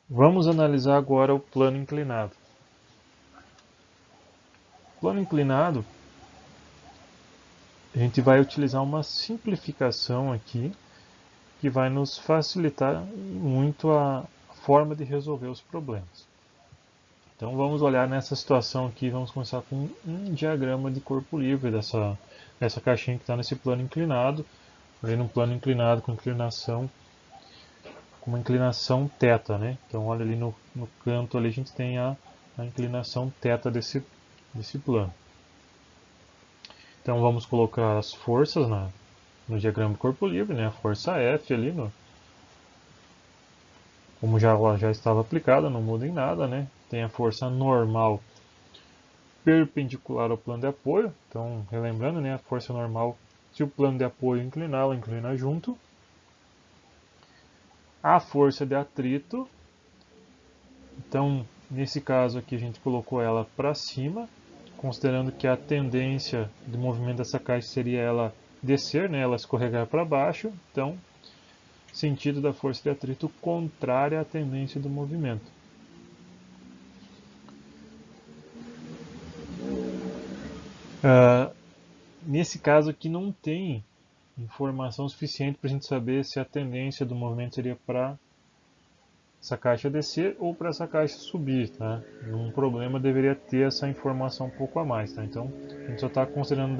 Vamos analisar agora o plano inclinado. Plano inclinado, a gente vai utilizar uma simplificação aqui que vai nos facilitar muito a forma de resolver os problemas. Então vamos olhar nessa situação aqui, vamos começar com um diagrama de corpo livre dessa caixinha que está nesse plano inclinado. Ali no plano inclinado com uma inclinação θ, né? Então olha ali no canto ali a gente tem a inclinação θ desse plano. Então vamos colocar as forças no diagrama do corpo livre, né? A força F ali, como já estava aplicada, não muda em nada, né? Tem a força normal perpendicular ao plano de apoio. Então, relembrando, né? A força normal, se o plano de apoio inclinar, ela inclina junto. A força de atrito, então, nesse caso aqui a gente colocou ela para cima, considerando que a tendência do movimento dessa caixa seria ela descer, né? Ela escorregar para baixo. Então, sentido da força de atrito contrária à tendência do movimento. Nesse caso aqui não tem informação suficiente para a gente saber se a tendência do movimento seria para essa caixa descer ou para essa caixa subir. Tá? Um problema deveria ter essa informação um pouco a mais. Tá? Então a gente só está considerando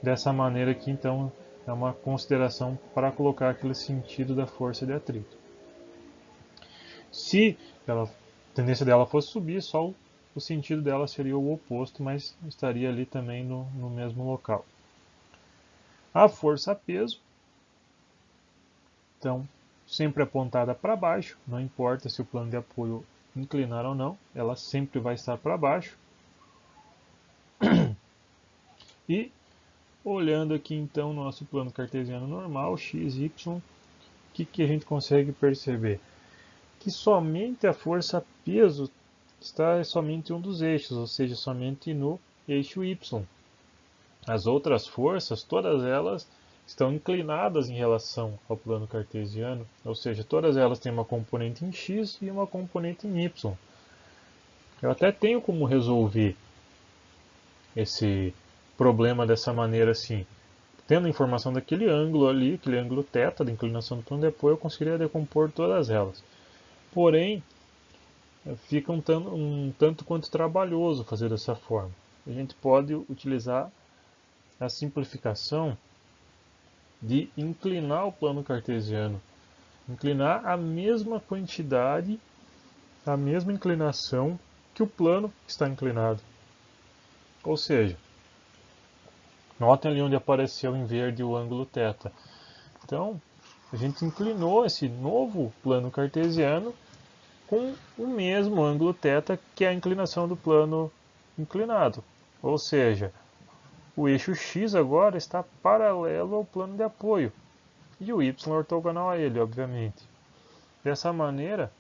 dessa maneira aqui, então é uma consideração para colocar aquele sentido da força de atrito. Se a tendência dela fosse subir, só o sentido dela seria o oposto, mas estaria ali também no mesmo local. A força-peso, então, sempre apontada para baixo, não importa se o plano de apoio inclinar ou não, ela sempre vai estar para baixo. E, olhando aqui então o nosso plano cartesiano normal, x, y, o que a gente consegue perceber? Que somente a força-peso está somente em um dos eixos, ou seja, somente no eixo y. As outras forças, todas elas estão inclinadas em relação ao plano cartesiano, ou seja, todas elas têm uma componente em x e uma componente em y. Eu até tenho como resolver esse problema dessa maneira assim. Tendo a informação daquele ângulo ali, aquele ângulo θ da inclinação do plano de apoio, eu conseguiria decompor todas elas. Porém, fica um tanto quanto trabalhoso fazer dessa forma. A gente pode utilizar a simplificação de inclinar o plano cartesiano, inclinar a mesma quantidade, a mesma inclinação que o plano está inclinado. Ou seja, notem ali onde apareceu em verde o ângulo θ. Então, a gente inclinou esse novo plano cartesiano com o mesmo ângulo θ que é a inclinação do plano inclinado. Ou seja, o eixo x agora está paralelo ao plano de apoio e o y ortogonal a ele, obviamente. Dessa maneira,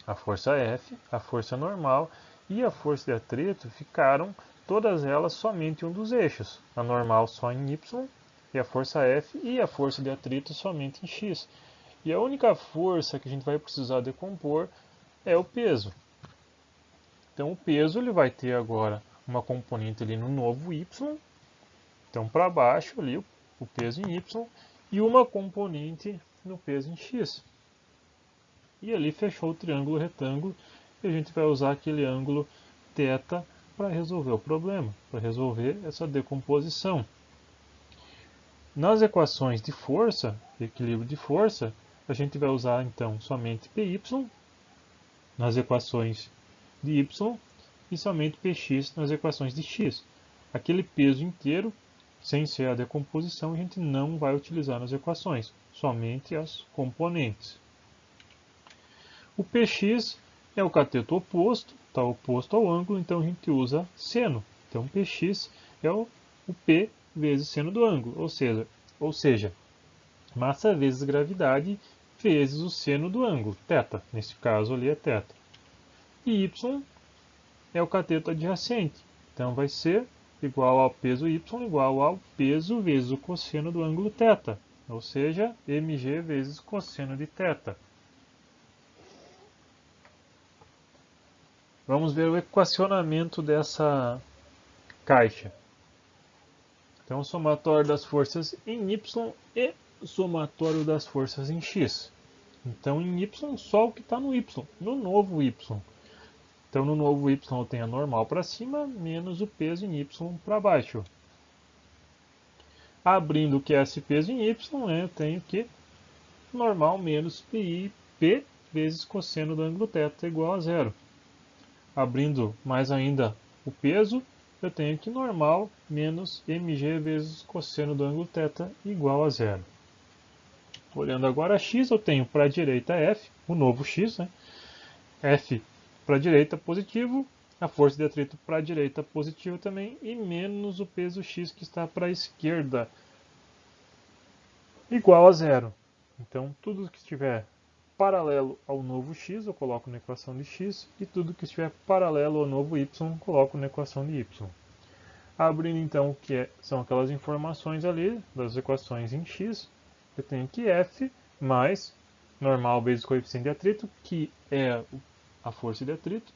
a força F, a força normal e a força de atrito ficaram todas elas somente em um dos eixos. A normal só em y, e a força F e a força de atrito somente em x. E a única força que a gente vai precisar decompor é o peso. Então o peso ele vai ter agora uma componente ali no novo y, então para baixo ali o peso em y, e uma componente no peso em x. E ali fechou o triângulo retângulo e a gente vai usar aquele ângulo θ para resolver o problema, para resolver essa decomposição. Nas equações de força, de equilíbrio de força, a gente vai usar então somente Py nas equações de y e somente Px nas equações de x. Aquele peso inteiro, sem ser a decomposição, a gente não vai utilizar nas equações, somente as componentes. O Px é o cateto oposto, está oposto ao ângulo, então a gente usa seno. Então Px é o P vezes seno do ângulo, ou seja, massa vezes gravidade vezes o seno do ângulo, θ. Nesse caso ali é θ. E y é o cateto adjacente, então vai ser igual ao peso y igual ao peso vezes o cosseno do ângulo θ, ou seja, mg vezes cosseno de θ. Vamos ver o equacionamento dessa caixa. Então, o somatório das forças em Y e o somatório das forças em X. Então, em Y, só o que está no Y, no novo Y. Então, no novo Y eu tenho a normal para cima, menos o peso em Y para baixo. Abrindo o que é esse peso em Y, né, eu tenho que normal menos π vezes cosseno do ângulo θ igual a zero. Abrindo mais ainda o peso, eu tenho que normal menos mg vezes cosseno do ângulo θ igual a zero. Olhando agora x, eu tenho para a direita f, o novo x, né? F para a direita positivo, a força de atrito para a direita positivo também, e menos o peso x que está para a esquerda, igual a zero. Então, tudo que estiver paralelo ao novo x, eu coloco na equação de x, e tudo que estiver paralelo ao novo y, eu coloco na equação de y. Abrindo então o que são aquelas informações ali das equações em x, eu tenho que f mais normal vezes coeficiente de atrito, que é a força de atrito,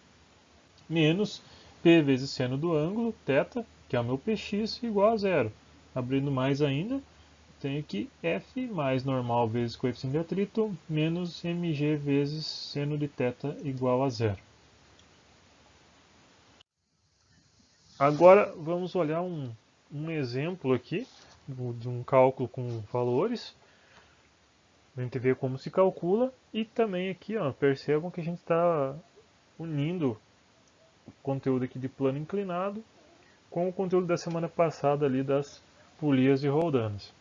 menos p vezes seno do ângulo, θ, que é o meu px, igual a zero. Abrindo mais ainda, tenho que f mais normal vezes coeficiente de atrito, menos mg vezes seno de θ igual a zero. Agora vamos olhar um exemplo aqui de um cálculo com valores. A gente vê como se calcula e também aqui, ó, percebam que a gente está unindo o conteúdo aqui de plano inclinado com o conteúdo da semana passada ali das polias e roldanas.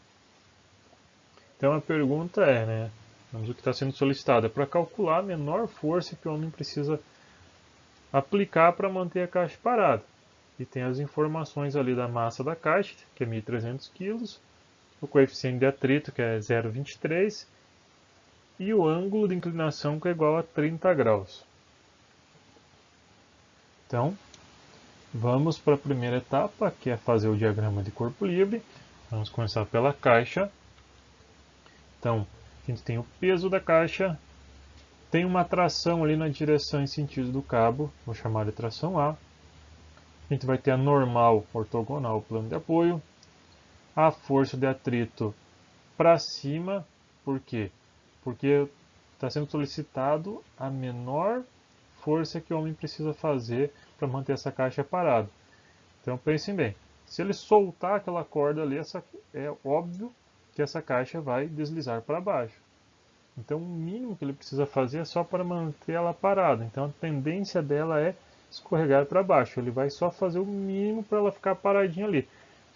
Então a pergunta é, né, vamos o que está sendo solicitado é para calcular a menor força que o homem precisa aplicar para manter a caixa parada. E tem as informações ali da massa da caixa, que é 1.300 kg, o coeficiente de atrito, que é 0,23, e o ângulo de inclinação, que é igual a 30 graus. Então, vamos para a primeira etapa, que é fazer o diagrama de corpo livre. Vamos começar pela caixa. Então, a gente tem o peso da caixa, tem uma tração ali na direção e sentido do cabo, vou chamar de tração A. A gente vai ter a normal ortogonal, plano de apoio, a força de atrito para cima, por quê? Porque está sendo solicitado a menor força que o homem precisa fazer para manter essa caixa parada. Então pensem bem, se ele soltar aquela corda ali, é óbvio que essa caixa vai deslizar para baixo. Então o mínimo que ele precisa fazer é só para manter ela parada. Então a tendência dela é escorregar para baixo. Ele vai só fazer o mínimo para ela ficar paradinha ali.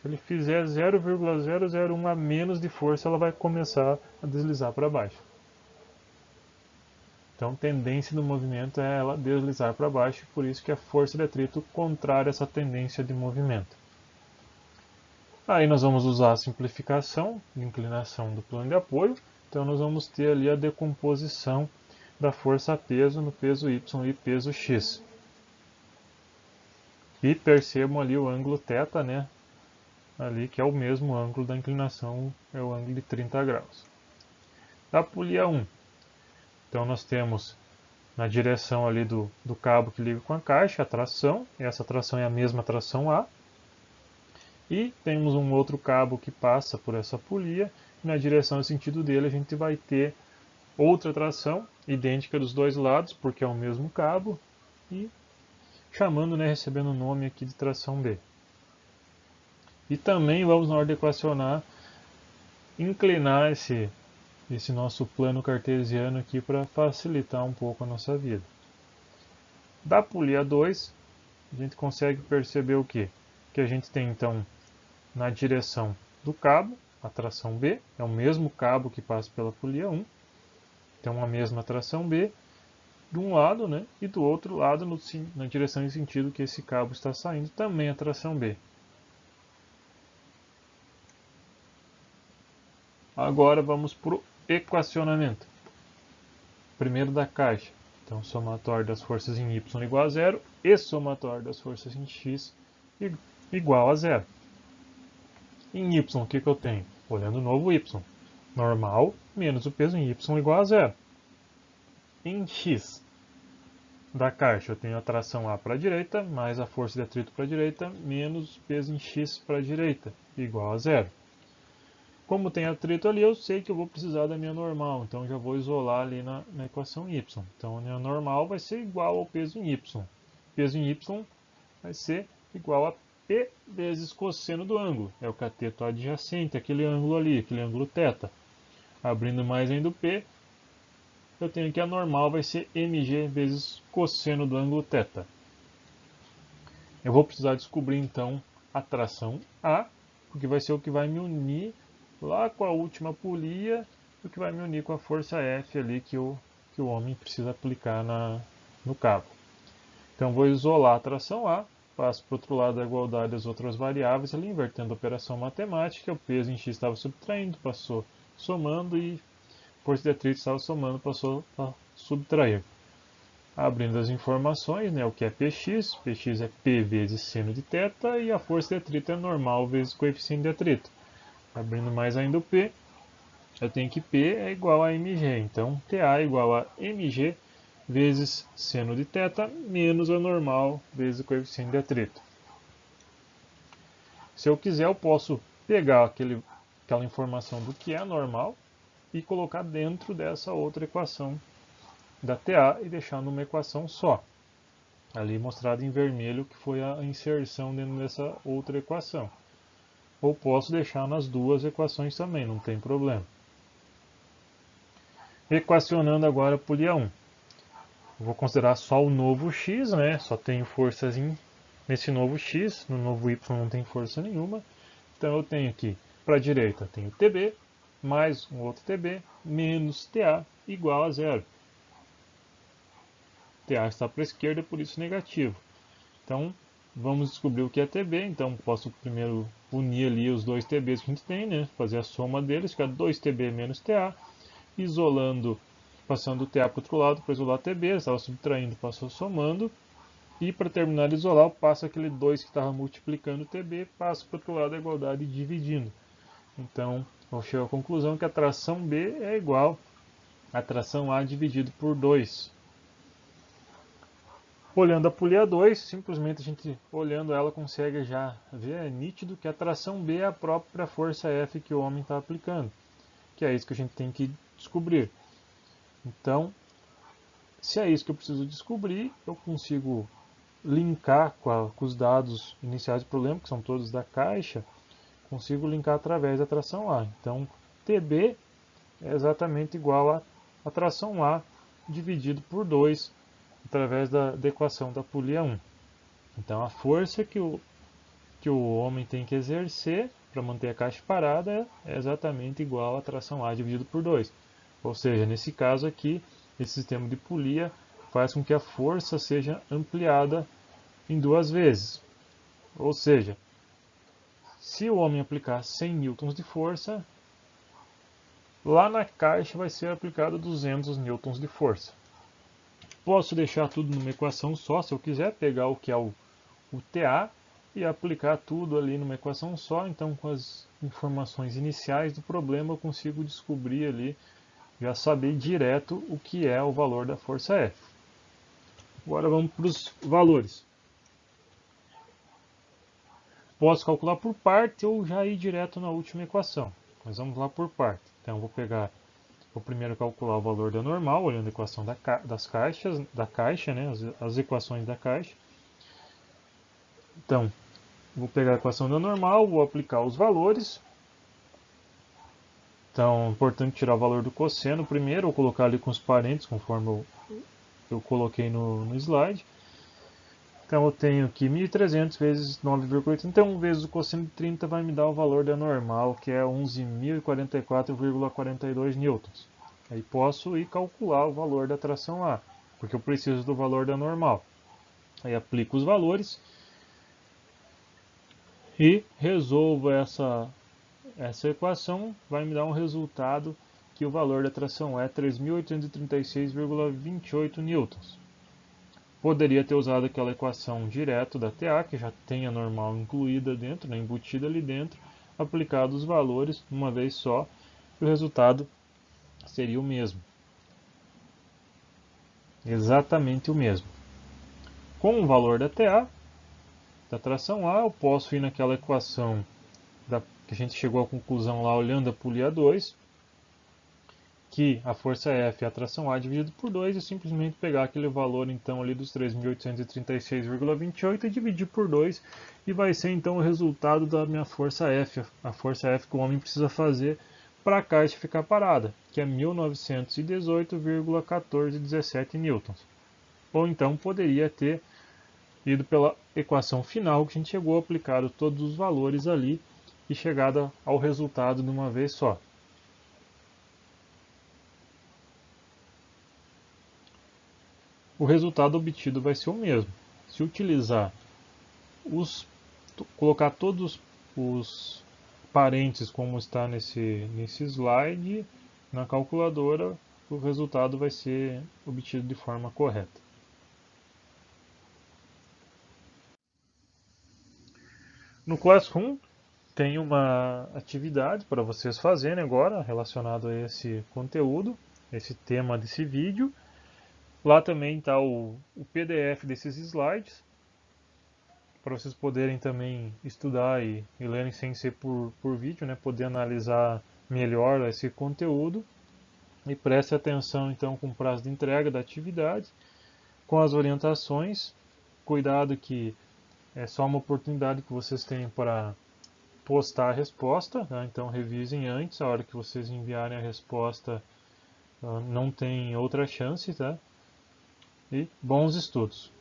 Se ele fizer 0,001 a menos de força, ela vai começar a deslizar para baixo. Então, a tendência do movimento é ela deslizar para baixo, por isso que a força de atrito contrária essa tendência de movimento. Aí nós vamos usar a simplificação de inclinação do plano de apoio. Então, nós vamos ter ali a decomposição da força-peso no peso y e peso x. E percebam ali o ângulo θ, né? Ali que é o mesmo ângulo da inclinação, é o ângulo de 30 graus. Da polia 1. Então nós temos na direção ali do cabo que liga com a caixa, a tração. Essa tração é a mesma tração A. E temos um outro cabo que passa por essa polia. E na direção e sentido dele a gente vai ter outra tração, idêntica dos dois lados, porque é o mesmo cabo. E chamando, né, recebendo o nome aqui de tração B. E também vamos, na hora de equacionar, inclinar esse nosso plano cartesiano aqui para facilitar um pouco a nossa vida. Da polia 2, a gente consegue perceber o quê? Que a gente tem então na direção do cabo, a tração B, é o mesmo cabo que passa pela polia 1, então a mesma tração B, de um lado, né, e do outro lado, na direção e sentido que esse cabo está saindo, também a tração B. Agora vamos para o equacionamento. Primeiro da caixa. Então, somatório das forças em y igual a zero e somatório das forças em x igual a zero. Em y, o que eu tenho? Olhando o novo y. Normal menos o peso em y igual a zero. Em x, da caixa, eu tenho a tração A para a direita, mais a força de atrito para a direita, menos peso em X para a direita, igual a zero. Como tem atrito ali, eu sei que eu vou precisar da minha normal, então já vou isolar ali na equação y. Então a minha normal vai ser igual ao peso em y. Peso em y vai ser igual a P vezes cosseno do ângulo. É o cateto adjacente, aquele ângulo ali, aquele ângulo θ. Abrindo mais ainda o P, eu tenho que a normal vai ser mg vezes cosseno do ângulo θ. Eu vou precisar descobrir então a tração A, porque vai ser o que vai me unir lá com a última polia, o que vai me unir com a força F ali que o homem precisa aplicar no cabo. Então vou isolar a tração A, passo para o outro lado da igualdade as outras variáveis ali, invertendo a operação matemática, o peso em x estava subtraindo, passou somando e força de atrito estava somando, passou a subtrair. Abrindo as informações, né, o que é Px, Px é P vezes seno de θ e a força de atrito é normal vezes coeficiente de atrito. Abrindo mais ainda o P, eu tenho que P é igual a mg, então TA é igual a mg vezes seno de θ menos a normal vezes o coeficiente de atrito. Se eu quiser, eu posso pegar aquela informação do que é normal e colocar dentro dessa outra equação da TA e deixar numa equação só. Ali mostrado em vermelho que foi a inserção dentro dessa outra equação. Ou posso deixar nas duas equações também, não tem problema. Equacionando agora a polia 1. Eu vou considerar só o novo x, né? Só tenho forças nesse novo x, no novo y não tem força nenhuma. Então eu tenho aqui, para a direita, tenho TB, mais um outro TB, menos TA, igual a zero. TA está para a esquerda, por isso negativo. Então, vamos descobrir o que é TB. Então, posso primeiro unir ali os dois TBs que a gente tem, né? Fazer a soma deles, fica 2TB menos TA. Isolando, passando o TA para o outro lado para isolar TB, estava subtraindo, passou somando. E para terminar de isolar, eu passo aquele 2 que estava multiplicando o TB, passo para o outro lado da igualdade dividindo. Então, eu chego à conclusão que a tração B é igual à tração A dividido por 2. Olhando a polia 2, simplesmente a gente, olhando ela, consegue já ver, é nítido que a tração B é a própria força F que o homem está aplicando, que é isso que a gente tem que descobrir. Então, se é isso que eu preciso descobrir, eu consigo linkar com os dados iniciais do problema, que são todos da caixa, consigo linkar através da tração A. Então, TB é exatamente igual a tração A dividido por 2, através da equação da polia 1. Então, a força que o homem tem que exercer para manter a caixa parada é exatamente igual a tração A dividido por 2. Ou seja, nesse caso aqui, esse sistema de polia faz com que a força seja ampliada em 2 vezes. Ou seja, se o homem aplicar 100 newtons de força, lá na caixa vai ser aplicado 200 newtons de força. Posso deixar tudo numa equação só, se eu quiser, pegar o que é o TA e aplicar tudo ali numa equação só. Então, com as informações iniciais do problema, eu consigo descobrir ali, já saber direto o que é o valor da força F. Agora vamos para os valores. Posso calcular por parte ou já ir direto na última equação. Mas vamos lá por parte. Então, eu vou primeiro calcular o valor da normal, olhando a equação das caixas, da caixa, né, as equações da caixa. Então, vou pegar a equação da normal, vou aplicar os valores. Então, é importante tirar o valor do cosseno primeiro, ou colocar ali com os parênteses, conforme eu coloquei no slide. Então, eu tenho aqui 1.300 vezes 9,81, então vezes o cosseno de 30 vai me dar o valor da normal, que é 11.044,42 newtons. Aí posso ir calcular o valor da tração A, porque eu preciso do valor da normal. Aí aplico os valores e resolvo essa equação, vai me dar um resultado que o valor da tração é 3.836,28 newtons. Poderia ter usado aquela equação direto da TA, que já tem a normal incluída dentro, né, embutida ali dentro, aplicado os valores uma vez só, e o resultado seria o mesmo. Exatamente o mesmo. Com o valor da TA, da tração A, eu posso ir naquela equação que a gente chegou à conclusão lá olhando a polia 2, que a força F é a tração A dividido por 2 e simplesmente pegar aquele valor então ali dos 3.836,28 e dividir por 2 e vai ser então o resultado da minha força F, a força F que o homem precisa fazer para a caixa ficar parada, que é 1918,1417 newtons. Ou então poderia ter ido pela equação final que a gente chegou, aplicado todos os valores ali e chegado ao resultado de uma vez só. O resultado obtido vai ser o mesmo. Se utilizar colocar todos os parênteses como está nesse slide na calculadora, o resultado vai ser obtido de forma correta. No Classroom tem uma atividade para vocês fazerem agora relacionado a esse conteúdo, esse tema desse vídeo. Lá também está o PDF desses slides, para vocês poderem também estudar e lerem sem ser por vídeo, né? Poder analisar melhor esse conteúdo. E preste atenção então com o prazo de entrega da atividade, com as orientações. Cuidado que é só uma oportunidade que vocês têm para postar a resposta, né? Então revisem antes, a hora que vocês enviarem a resposta não tem outra chance, tá? E bons estudos!